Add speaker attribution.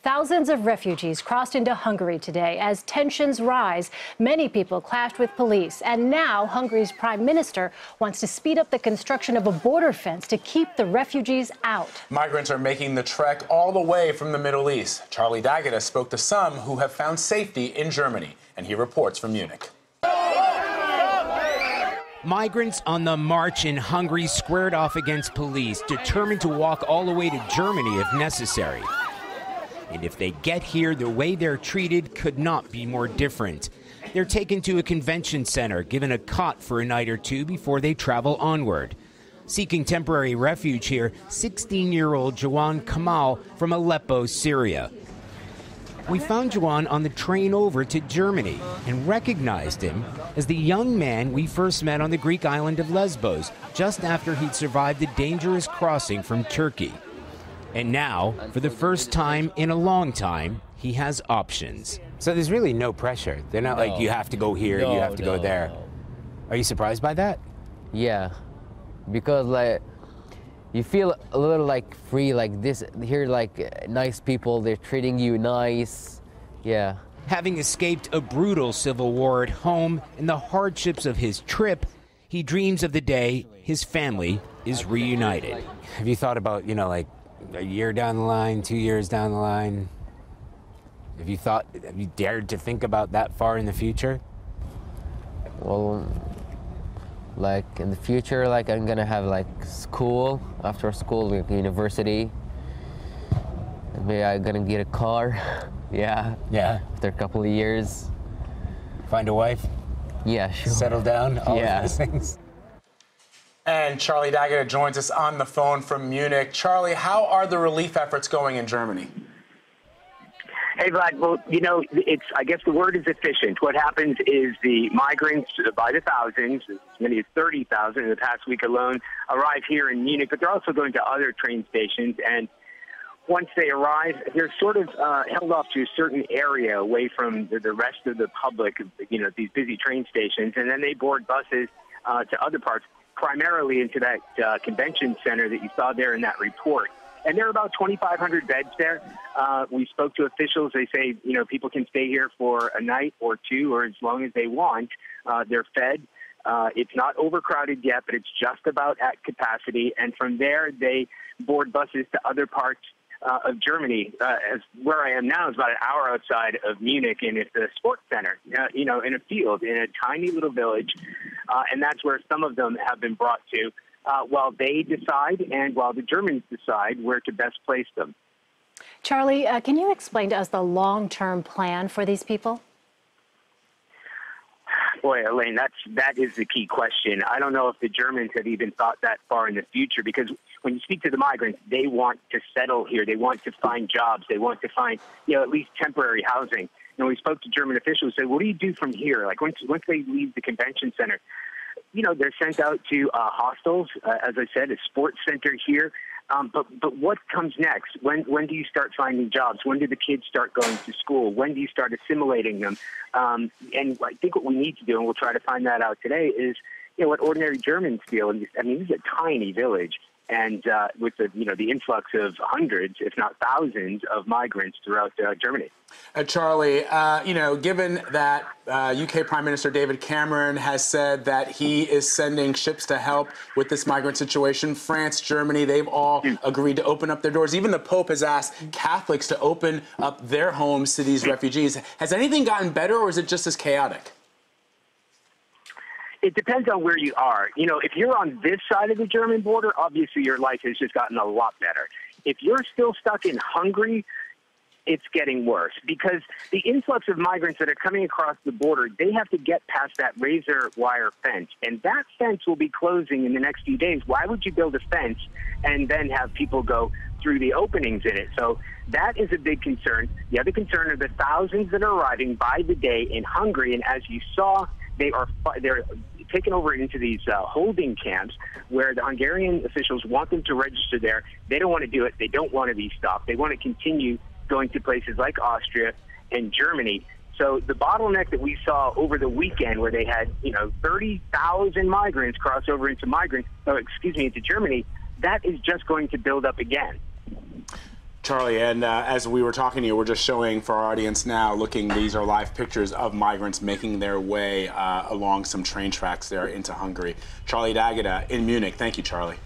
Speaker 1: Thousands of refugees crossed into Hungary today as tensions rise. Many people clashed with police. And now Hungary's prime minister wants to speed up the construction of a border fence to keep the refugees out.
Speaker 2: Migrants are making the trek all the way from the Middle East. Charlie D'Agata spoke to some who have found safety in Germany, and he reports from Munich.
Speaker 3: Migrants on the march in Hungary squared off against police, determined to walk all the way to Germany if necessary. And if they get here, the way they're treated could not be more different. They're taken to a convention center, given a cot for a night or two before they travel onward. Seeking temporary refuge here, 16-year-old Jawan Kamal from Aleppo, Syria. We found Jawan on the train over to Germany and recognized him as the young man we first met on the Greek island of Lesbos, just after he'd survived the dangerous crossing from Turkey. And now, for the first time in a long time, he has options.
Speaker 4: So there's really no pressure. They're not like, you have to go here, you have to go there. Are you surprised by that?
Speaker 5: Yeah, because like, you feel a little like free, like this, here like nice people, they're treating you nice, yeah.
Speaker 3: Having escaped a brutal civil war at home and the hardships of his trip, he dreams of the day his family is reunited.
Speaker 4: Have you thought about, like a year down the line, 2 years down the line? Have you dared to think about that far in the future?
Speaker 5: Well, like in the future, like I'm gonna have like school, after school, like university. Maybe I'm gonna get a car. Yeah. After a couple of years.
Speaker 4: Find a wife?
Speaker 5: Yeah, sure.
Speaker 4: Settle down? All of those things.
Speaker 2: And Charlie D'Agata joins us on the phone from Munich. Charlie, how are the relief efforts going in Germany?
Speaker 6: Hey, Vlad. Well, I guess the word is efficient. What happens is the migrants, by the thousands, as many as 30,000 in the past week alone, arrive here in Munich, but they're also going to other train stations. And once they arrive, they're sort of held off to a certain area away from the rest of the public, these busy train stations. And then they board buses to other parts, primarily into that convention center that you saw there in that report. And there are about 2,500 beds there. We spoke to officials. They say, people can stay here for a night or two or as long as they want. They're fed. It's not overcrowded yet, but it's just about at capacity. And from there, they board buses to other parts of Germany. As where I am now is about an hour outside of Munich, and it's a sports center, in a field, in a tiny little village. And that's where some of them have been brought to. While they decide and while the Germans decide where to best place them.
Speaker 1: Charlie, can you explain to us the long-term plan for these people?
Speaker 6: Boy, Elaine, that is the key question. I don't know if the Germans have even thought that far in the future, because when you speak to the migrants, they want to settle here. They want to find jobs. They want to find, at least temporary housing. And we spoke to German officials who said, what do you do from here? Like once they leave the convention center, they're sent out to hostels, as I said, a sports center here. But what comes next? When do you start finding jobs? When do the kids start going to school? When do you start assimilating them? And I think what we need to do, and we'll try to find that out today, is what ordinary Germans feel. And I mean, this is a tiny village. And with the influx of hundreds, if not thousands, of migrants throughout Germany.
Speaker 2: Charlie, given that UK Prime Minister David Cameron has said that he is sending ships to help with this migrant situation, France, Germany, they've all agreed to open up their doors. Even the Pope has asked Catholics to open up their homes to these refugees. Has anything gotten better, or is it just as chaotic?
Speaker 6: It depends on where you are. If you're on this side of the German border, obviously your life has just gotten a lot better. If you're still stuck in Hungary, it's getting worse, because the influx of migrants that are coming across the border, they have to get past that razor wire fence, and that fence will be closing in the next few days. Why would you build a fence and then have people go through the openings in it? So that is a big concern. The other concern are the thousands that are arriving by the day in Hungary, and as you saw, they're taken over into these holding camps where the Hungarian officials want them to register there. They don't want to do it. They don't want to be stopped. They want to continue going to places like Austria and Germany. So the bottleneck that we saw over the weekend, where they had 30,000 migrants cross over into Germany, that is just going to build up again.
Speaker 2: Charlie, and as we were talking to you, we're just showing for our audience now, these are live pictures of migrants making their way along some train tracks there into Hungary. Charlie D'Agata in Munich. Thank you, Charlie.